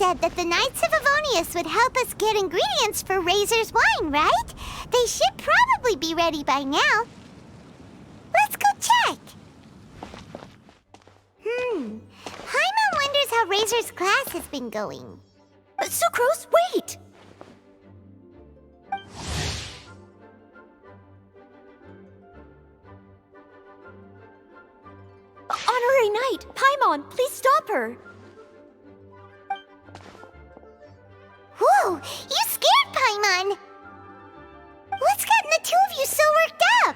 said that the Knights of Avonius would help us get ingredients for Razor's wine, right? They should probably be ready by now. Let's go check. Paimon wonders how Razor's class has been going. Sucrose, wait! Honorary Knight, Paimon, please stop her! Whoa, you scared Paimon! What's gotten the two of you so worked up?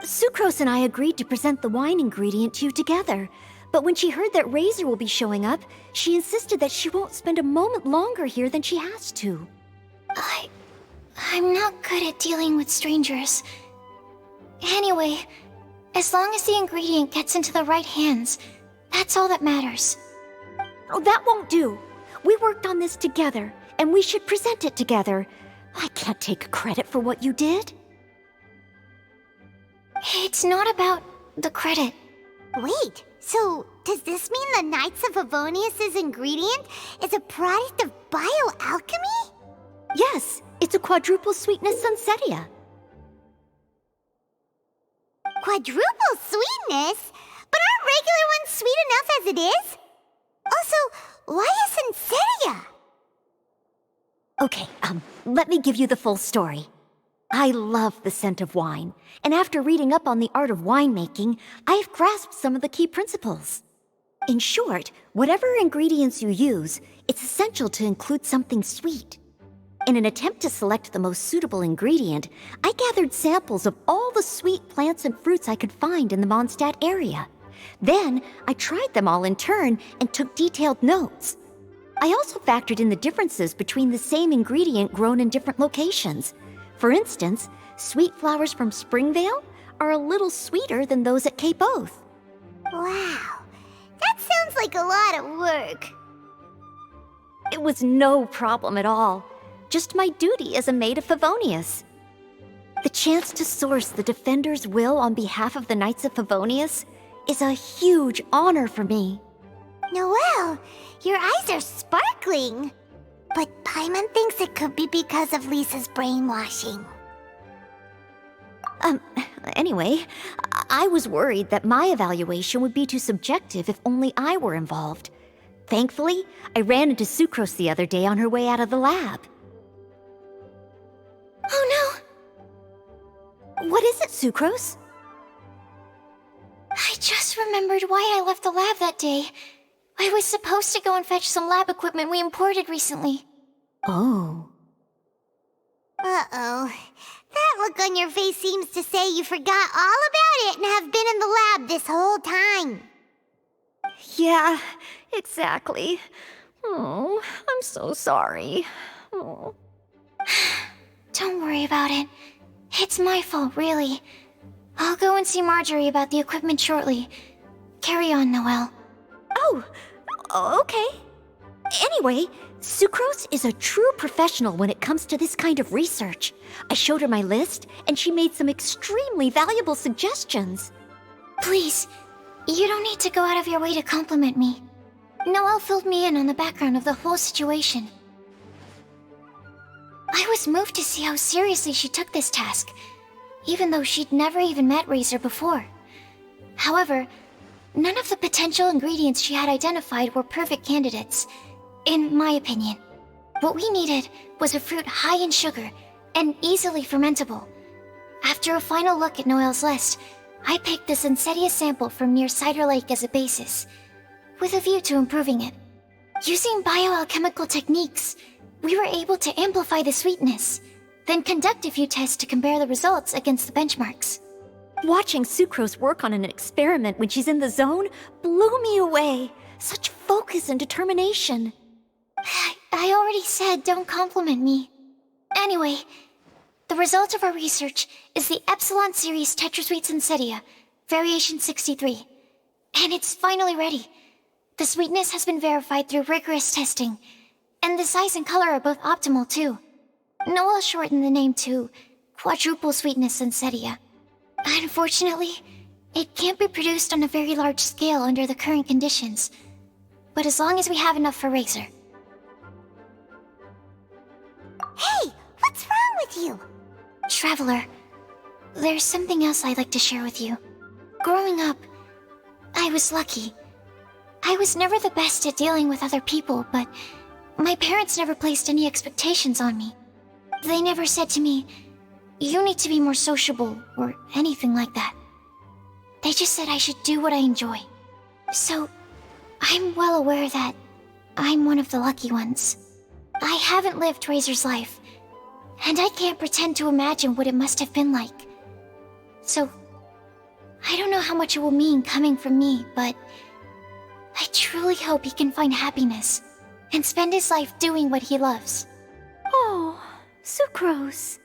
Sucrose and I agreed to present the wine ingredient to you together, but when she heard that Razor will be showing up, she insisted that she won't spend a moment longer here than she has to. I'm not good at dealing with strangers. Anyway, as long as the ingredient gets into the right hands, that's all that matters. Oh, that won't do. We worked on this together, and we should present it together. I can't take credit for what you did. It's not about the credit. Wait, so does this mean the Knights of Avonius' ingredient is a product of bioalchemy? Yes, it's a quadruple sweetness sunsetia. Quadruple sweetness? But aren't regular ones sweet enough as it is? Also, why a sunsetia? Okay, let me give you the full story. I love the scent of wine, and after reading up on the art of winemaking, I've grasped some of the key principles. In short, whatever ingredients you use, it's essential to include something sweet. In an attempt to select the most suitable ingredient, I gathered samples of all the sweet plants and fruits I could find in the Mondstadt area. Then, I tried them all in turn and took detailed notes. I also factored in the differences between the same ingredient grown in different locations. For instance, sweet flowers from Springvale are a little sweeter than those at Cape Oath. Wow, that sounds like a lot of work. It was no problem at all. Just my duty as a maid of Favonius. The chance to source the Defender's will on behalf of the Knights of Favonius is a huge honor for me. Noelle, your eyes are sparkling. But Paimon thinks it could be because of Lisa's brainwashing. Anyway, I was worried that my evaluation would be too subjective if only I were involved. Thankfully, I ran into Sucrose the other day on her way out of the lab. Oh no! What is it, Sucrose? I just remembered why I left the lab that day. I was supposed to go and fetch some lab equipment we imported recently. Oh. Uh-oh. That look on your face seems to say you forgot all about it and have been in the lab this whole time. Yeah, exactly. Oh, I'm so sorry. Oh. Don't worry about it. It's my fault, really. I'll go and see Marjorie about the equipment shortly. Carry on, Noelle. Oh, okay. Anyway, Sucrose is a true professional when it comes to this kind of research. I showed her my list, and she made some extremely valuable suggestions. Please, you don't need to go out of your way to compliment me. Noelle filled me in on the background of the whole situation. I was moved to see how seriously she took this task, even though she'd never even met Razor before. However, none of the potential ingredients she had identified were perfect candidates, in my opinion. What we needed was a fruit high in sugar and easily fermentable. After a final look at Noelle's list, I picked the Sunsetia sample from near Cider Lake as a basis, with a view to improving it. Using bioalchemical techniques, we were able to amplify the sweetness, then conduct a few tests to compare the results against the benchmarks. Watching Sucrose work on an experiment when she's in the zone blew me away. Such focus and determination. I already said don't compliment me. Anyway, the result of our research is the Epsilon Series Tetrasweet Sunsetia, Variation 63. And it's finally ready. The sweetness has been verified through rigorous testing, and the size and color are both optimal too. Noelle shortened the name to Quadruple Sweetness Sunsetia. Unfortunately, it can't be produced on a very large scale under the current conditions. but as long as we have enough for Razor. Hey, what's wrong with you? Traveler, there's something else I'd like to share with you. Growing up, I was lucky. I was never the best at dealing with other people, but my parents never placed any expectations on me. They never said to me, "You need to be more sociable," or anything like that. They just said I should do what I enjoy. So, I'm well aware that I'm one of the lucky ones. I haven't lived Razor's life, and I can't pretend to imagine what it must have been like. So, I don't know how much it will mean coming from me, but I truly hope he can find happiness and spend his life doing what he loves. Oh, Sucrose.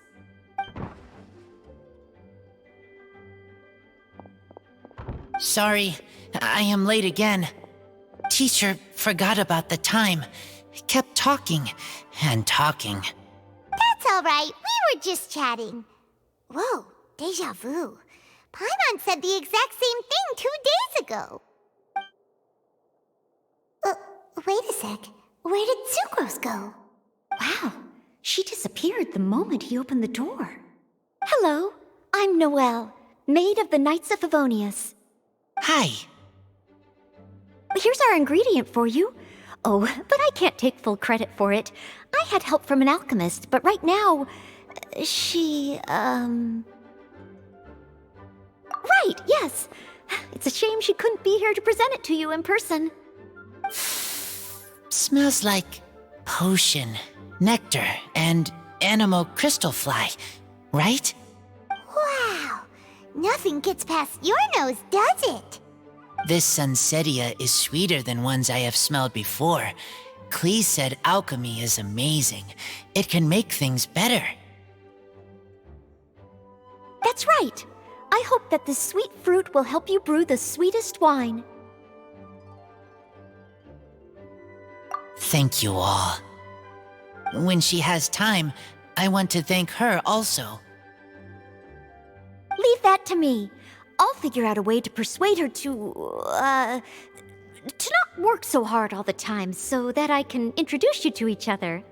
Sorry, I am late again. Teacher forgot about the time. Kept talking and talking. That's all right. We were just chatting. Whoa, deja vu. Paimon said the exact same thing 2 days ago. Wait a sec. Where did Sucrose go? Wow, she disappeared the moment he opened the door. Hello, I'm Noelle, maid of the Knights of Favonius. Hi. Here's our ingredient for you. Oh, but I can't take full credit for it. I had help from an alchemist, but right now, she, Right, yes. It's a shame she couldn't be here to present it to you in person. Smells like potion, nectar, and animal crystal fly, right? Wow. Nothing gets past your nose, does it? This Sunsetia is sweeter than ones I have smelled before. Klee said alchemy is amazing. It can make things better. That's right. I hope that this sweet fruit will help you brew the sweetest wine. Thank you all. When she has time, I want to thank her also. Leave that to me. I'll figure out a way to persuade her to not work so hard all the time so that I can introduce you to each other.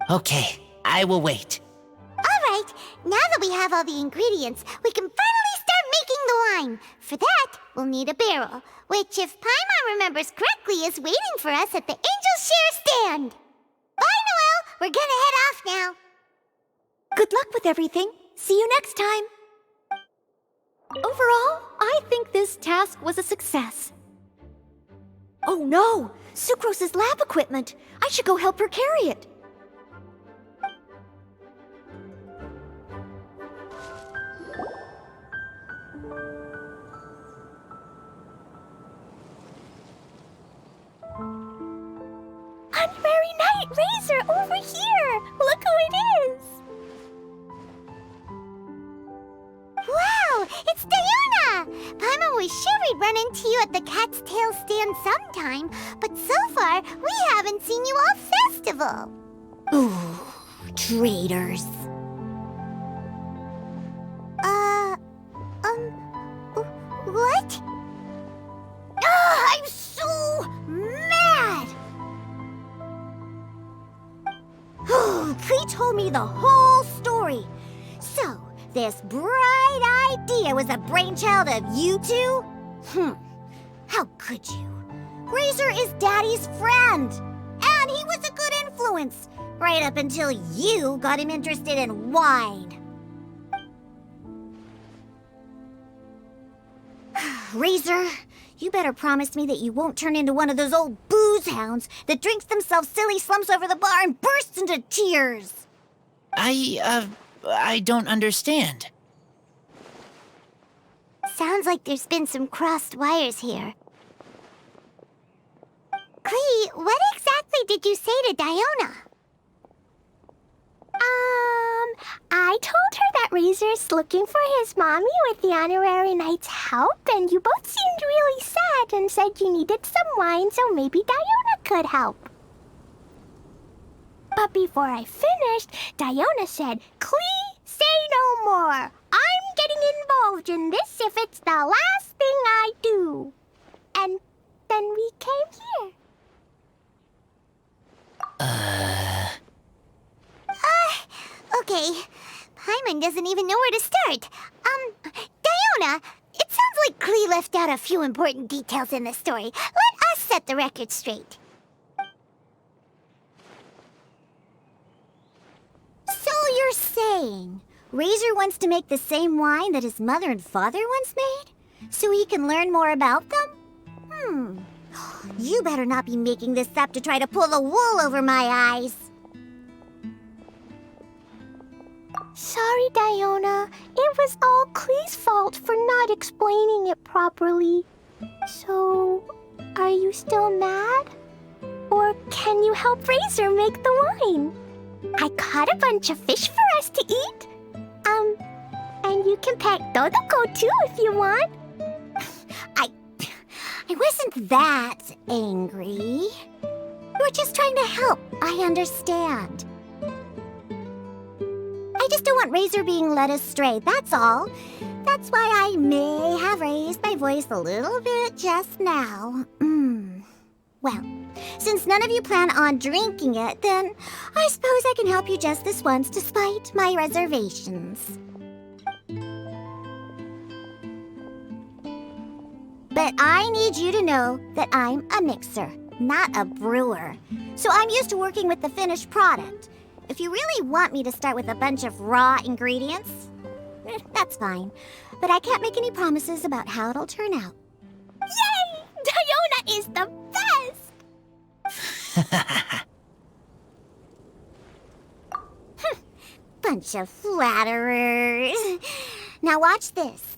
Okay, I will wait. All right. Now that we have all the ingredients, we can finally start making the wine. For that, we'll need a barrel, which, if Paimon remembers correctly, is waiting for us at the Angel Share stand. Bye, Noelle. We're gonna head off now. Good luck with everything. See you next time. Overall, I think this task was a success. Oh no! Sucrose's lab equipment! I should go help her carry it. Honorary Knight Razor, over here! Look who it is! Wow, it's Diona! Paimon was sure we'd run into you at the Cat's Tail stand sometime, but so far, we haven't seen you all festival. Ooh, traitors. What? I'm so mad! Klee told me the whole story. So, this bright idea was the brainchild of you two? How could you? Razor is Daddy's friend, and he was a good influence, right up until you got him interested in wine. Razor, you better promise me that you won't turn into one of those old booze hounds that drinks themselves silly, slumps over the bar, and bursts into tears. I don't understand. Sounds like there's been some crossed wires here. Klee, what exactly did you say to Diona? I told her that Razor's looking for his mommy with the Honorary Knight's help, and you both seemed really sad and said you needed some wine, so maybe Diona could help. But before I finished, Diona said, "Klee, say no more. I'm getting involved in this if it's the last thing I do." And then we came here. Okay. Paimon doesn't even know where to start. Diona, it sounds like Klee left out a few important details in the story. Let us set the record straight. So you're saying Razor wants to make the same wine that his mother and father once made? So he can learn more about them? You better not be making this up to try to pull the wool over my eyes. Sorry, Diona. It was all Klee's fault for not explaining it properly. So, are you still mad? Or can you help Razor make the wine? I caught a bunch of fish for us to eat. And you can pet Dodoko too if you want. I wasn't that angry. We're just trying to help. I understand. I just don't want Razor being led astray, that's all. That's why I may have raised my voice a little bit just now. Well, since none of you plan on drinking it, then I suppose I can help you just this once despite my reservations. But I need you to know that I'm a mixer, not a brewer. So I'm used to working with the finished product. If you really want me to start with a bunch of raw ingredients, that's fine. But I can't make any promises about how it'll turn out. Yay! Diona is the best! Bunch of flatterers. Now watch this.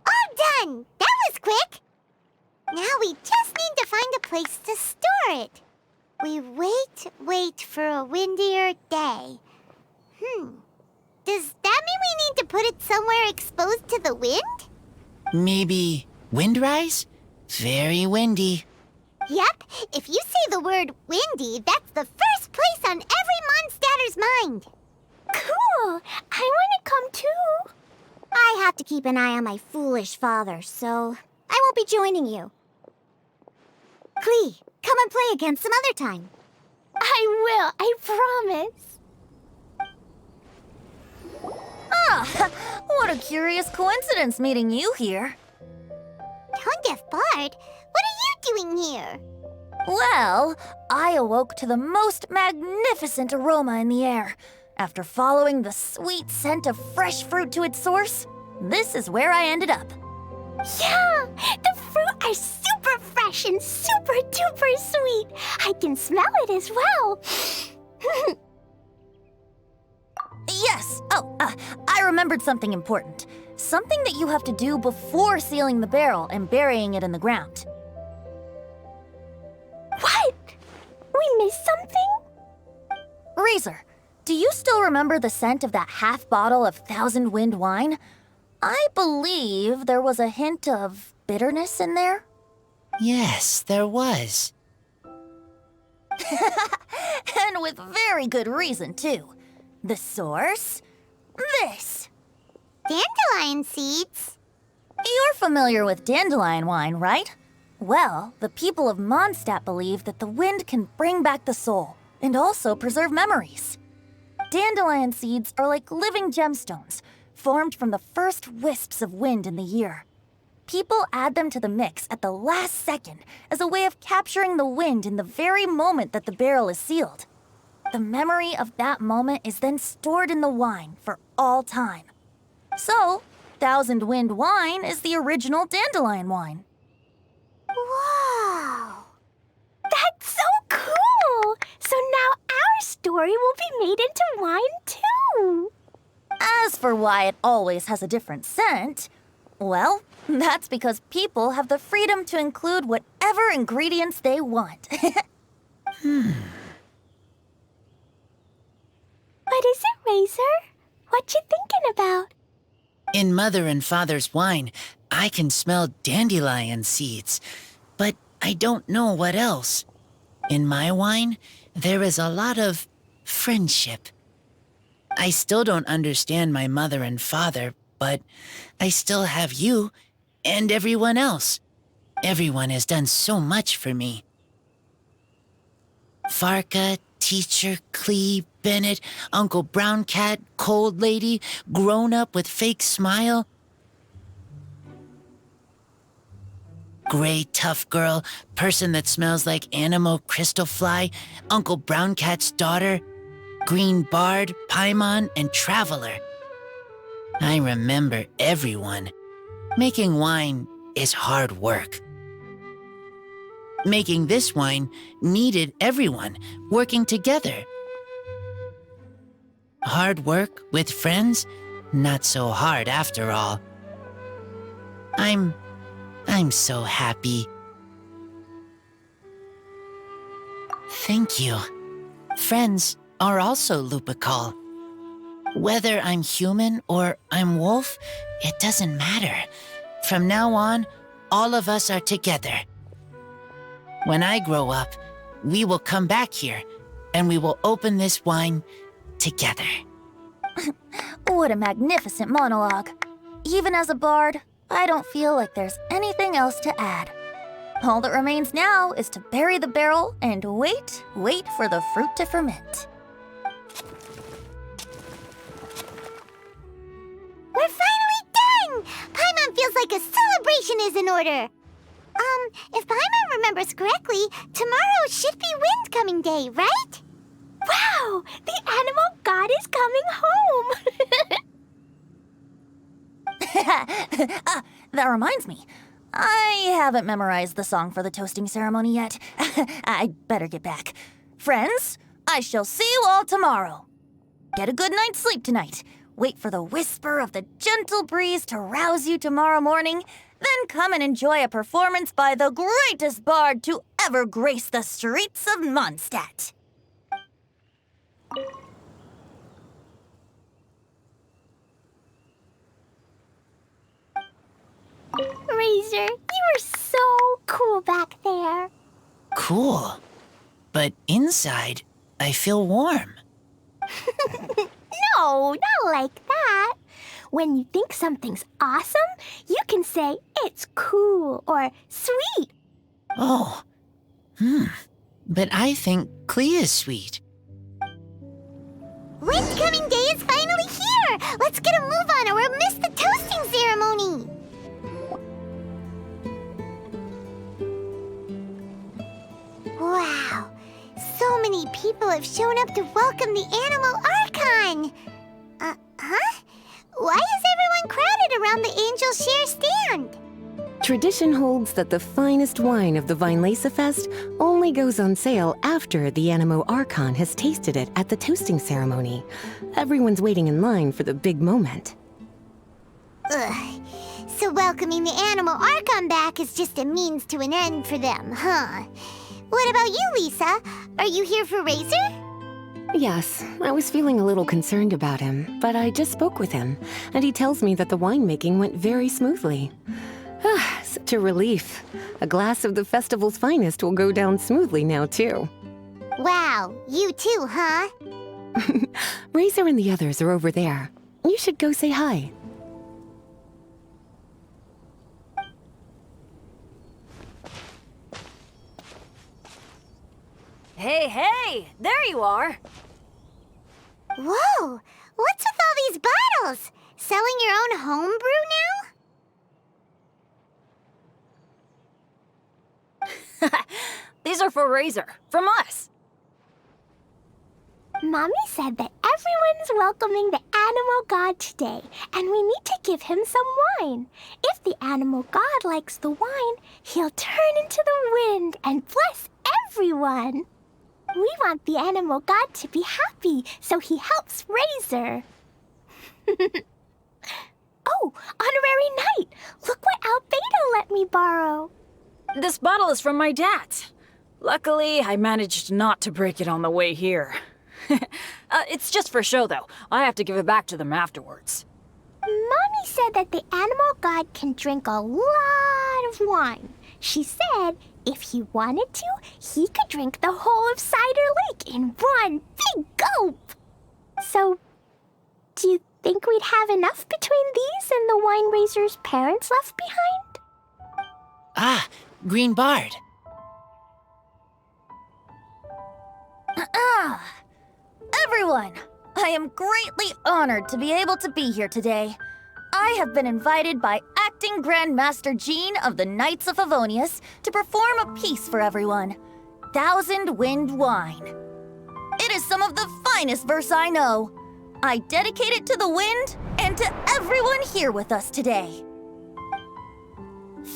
All done! That was quick! Now we just need to find a place to store it. We wait for a windier day. Does that mean we need to put it somewhere exposed to the wind? Maybe windrise? Very windy. Yep, if you say the word windy, that's the first place on every Mondstatter's mind. Cool! I want to come too. I have to keep an eye on my foolish father, so I won't be joining you. Klee, come and play again some other time. I will, I promise. What a curious coincidence meeting you here. Tone-deaf Bard, what are you doing here? Well, I awoke to the most magnificent aroma in the air. After following the sweet scent of fresh fruit to its source, this is where I ended up. Yeah, the fruit are super fresh and super duper sweet. I can smell it as well. Yes! I remembered something important. Something that you have to do before sealing the barrel and burying it in the ground. What? We missed something? Razor, do you still remember the scent of that half bottle of Thousand Wind wine? I believe there was a hint of bitterness in there. Yes, there was. And with very good reason, too. The source? This. Dandelion seeds? You're familiar with dandelion wine, right? Well, the people of Mondstadt believe that the wind can bring back the soul and also preserve memories. Dandelion seeds are like living gemstones, formed from the first wisps of wind in the year. People add them to the mix at the last second as a way of capturing the wind in the very moment that the barrel is sealed. The memory of that moment is then stored in the wine for all time. So, Thousand Wind wine is the original dandelion wine. Wow! That's so cool! So now our story will be made into wine too! As for why it always has a different scent, well, that's because people have the freedom to include whatever ingredients they want. What is it, Razor? What you thinking about? In Mother and Father's wine, I can smell dandelion seeds, but I don't know what else. In my wine, there is a lot of friendship. I still don't understand my mother and father, but I still have you and everyone else. Everyone has done so much for me. Farka, Teacher, Clee, Bennett, Uncle Brown Cat, Cold Lady, Grown Up with Fake Smile, Gray Tough Girl, Person that Smells like Animo Crystal Fly, Uncle Brown Cat's Daughter, Green Bard, Paimon, and Traveler. I remember everyone. Making wine is hard work. Making this wine needed everyone working together. Hard work with friends? Not so hard after all. I'm so happy. Thank you. Friends are also Lupical. Whether I'm human or I'm wolf, it doesn't matter. From now on, all of us are together. When I grow up, we will come back here, and we will open this wine together. What a magnificent monologue. Even as a bard, I don't feel like there's anything else to add. All that remains now is to bury the barrel and wait for the fruit to ferment. We're finally done! Paimon feels like a celebration is in order. If Paimon remembers correctly, tomorrow should be Wind-coming day, right? Wow! The animal god is coming home! That reminds me. I haven't memorized the song for the toasting ceremony yet. I'd better get back. Friends, I shall see you all tomorrow. Get a good night's sleep tonight. Wait for the whisper of the gentle breeze to rouse you tomorrow morning. Then come and enjoy a performance by the greatest bard to ever grace the streets of Mondstadt. Razor, you were so cool back there. Cool. But inside, I feel warm. No, not like that. When you think something's awesome, you can say it's cool or sweet. Oh. But I think Clee is sweet. Wind-coming day is finally here! Let's get a move on or we'll miss the toasting ceremony! Wow, so many people have shown up to welcome the Animal Archon! Why is everyone crowded around the Angel Share stand? Tradition holds that the finest wine of the Vinelasa Fest only goes on sale after the Animo Archon has tasted it at the toasting ceremony. Everyone's waiting in line for the big moment. Ugh. So welcoming the Animal Archon back is just a means to an end for them, huh? What about you, Lisa? Are you here for Razor? Yes, I was feeling a little concerned about him, but I just spoke with him, and he tells me that the winemaking went very smoothly. Such a relief. A glass of the festival's finest will go down smoothly now, too. Wow, you too, huh? Razor and the others are over there. You should go say hi. Hey, there you are. Whoa, what's with all these bottles? Selling your own homebrew now? These are for Razor, from us. Mommy said that everyone's welcoming the animal god today, and we need to give him some wine. If the animal god likes the wine, he'll turn into the wind and bless everyone. We want the animal god to be happy, so he helps Razor. Oh, honorary knight! Look what Albedo let me borrow. This bottle is from my dad. Luckily, I managed not to break it on the way here. It's just for show, though. I have to give it back to them afterwards. Mommy said that the animal god can drink a lot of wine. She said if he wanted to, he could drink the whole of Cider Lake in one big gulp. So, do you think we'd have enough between these and the wine raiser's parents left behind? Ah, Green Bard. Everyone, I am greatly honored to be able to be here today. I have been invited by Acting Grandmaster Jean of the Knights of Favonius to perform a piece for everyone. Thousand Wind Wine. It is some of the finest verse I know. I dedicate it to the wind and to everyone here with us today.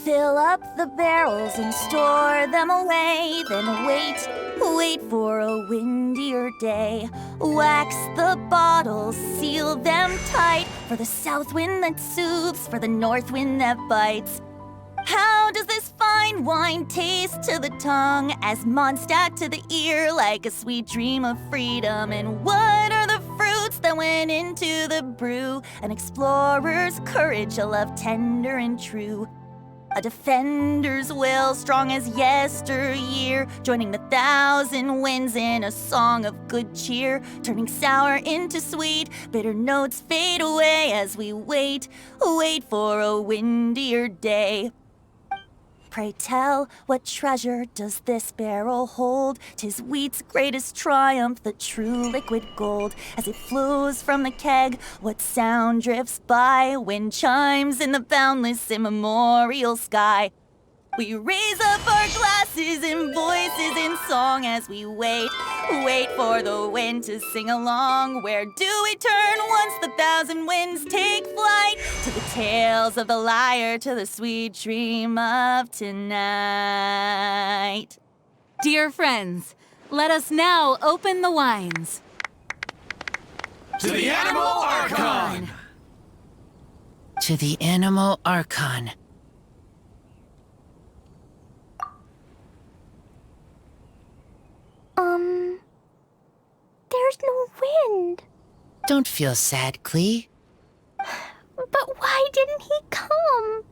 Fill up the barrels and store them away, then wait for a windier day. Wax the bottles, seal them tight, for the south wind that soothes, for the north wind that bites. How does this fine wine taste to the tongue, as Mondstadt to the ear, like a sweet dream of freedom? And what are the fruits that went into the brew? An explorer's courage, a love tender and true. A defender's will, strong as yesteryear, joining the thousand winds in a song of good cheer, turning sour into sweet, bitter notes fade away as we wait for a windier day. Pray tell, what treasure does this barrel hold? 'Tis wheat's greatest triumph, the true liquid gold. As it flows from the keg, what sound drifts by? Wind chimes in the boundless immemorial sky. We raise up our glasses and voices in song as we wait for the wind to sing along. Where do we turn once the thousand winds take flight? To the tales of the lyre, to the sweet dream of tonight. Dear friends, let us now open the wines. To the Animal Archon! To the Animal Archon. There's no wind. Don't feel sad, Klee. But why didn't he come?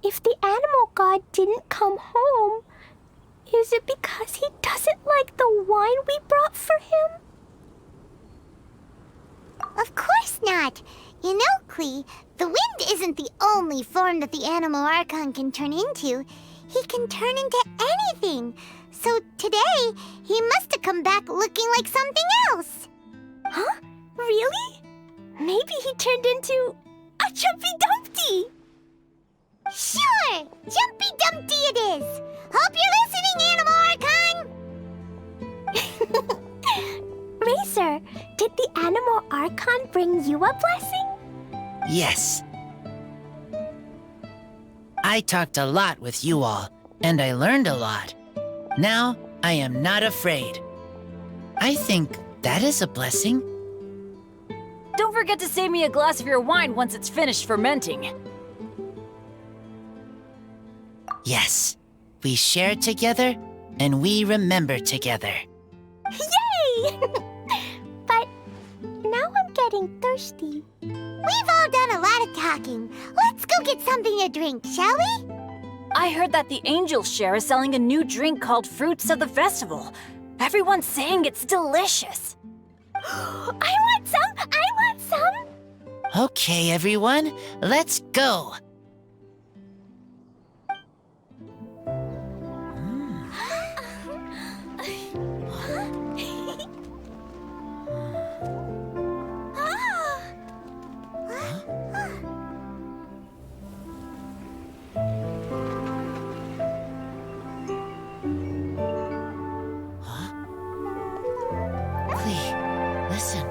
If the animal god didn't come home, is it because he doesn't like the wine we brought for him? Of course not. You know, Klee, the wind isn't the only form that the Animal Archon can turn into. He can turn into anything. So today, he must have come back looking like something else. Huh? Really? Maybe he turned into a Jumpy Dumpty. Sure! Jumpy Dumpty it is! Hope you're listening, Animal Archon! Racer, did the Animal Archon bring you a blessing? Yes. I talked a lot with you all, and I learned a lot. Now, I am not afraid. I think that is a blessing. Don't forget to save me a glass of your wine once it's finished fermenting. Yes, we share together, and we remember together. Yay! But now I'm getting thirsty. We've all done a lot of talking. Let's go get something to drink, shall we? I heard that the Angel Share is selling a new drink called Fruits of the Festival. Everyone's saying it's delicious. I want some! I want some! Okay, everyone, let's go. Listen.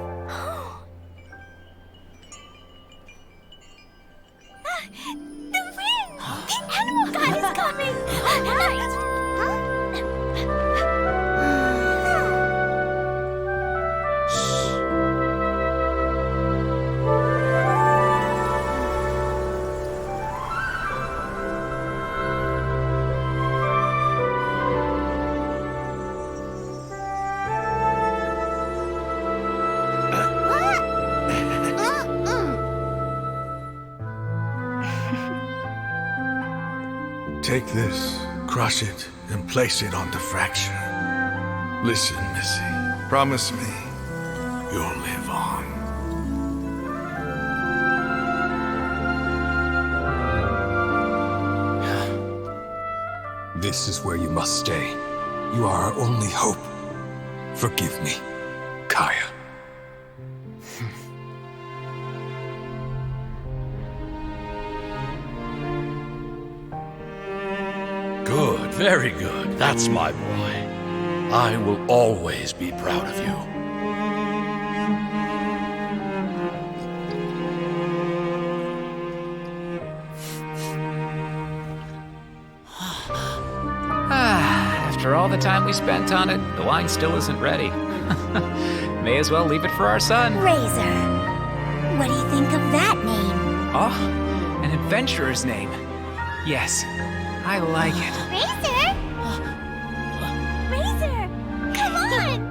The wind! The Animal God is coming! Right! Take this, crush it, and place it on the fracture. Listen, Missy. Promise me you'll live on. This is where you must stay. You are our only hope. Forgive me, Kaya. Good, very good. That's my boy. I will always be proud of you. After all the time we spent on it, the wine still isn't ready. May as well leave it for our son. Razor. What do you think of that name? Oh, an adventurer's name. Yes, I like it. Razor! Razor! Come on!